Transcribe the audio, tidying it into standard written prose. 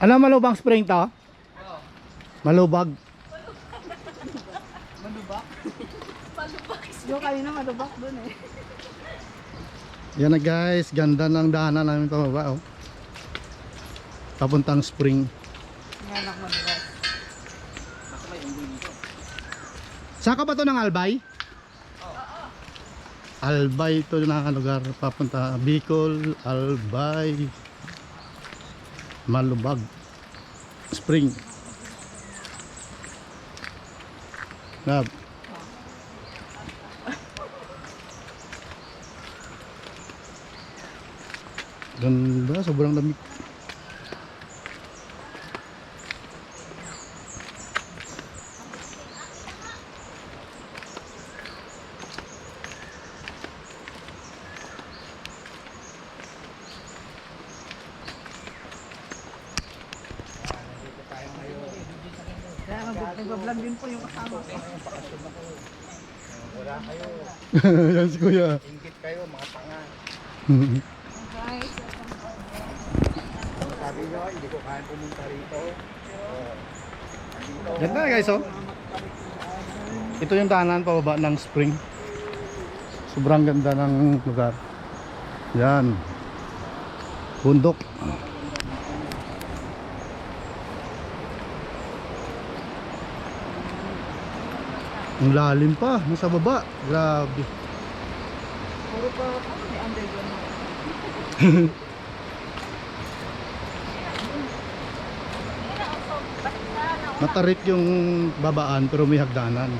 Ano malubang spring to? Malubag. Malubak? Malubak. Yung kanina malubak dun eh. Yan na guys, ganda ng daanan namin pababa oh. Papuntang spring. Nganak malubak. Saan ka ba to ng Albay? Albay ito na lugar papunta Bicol, Albay, Malubag, Spring. Nab. Ganda, sobrang lamig. Nag-vlog din po yung kasama ko. Wala kayo. Yan si Kuya. Ingit kayo, mga tanga. Guys, Sabi nyo, hindi ko kaya pumunta rito. Ganda na guys oh. Ito yung daanan pababa ng spring. Sobrang ganda ng lugar. Yan. Bundok. Ang lalim pa, nasa baba. Grabe. puro pa may underground. Matarik yung babaan pero may hagdanan.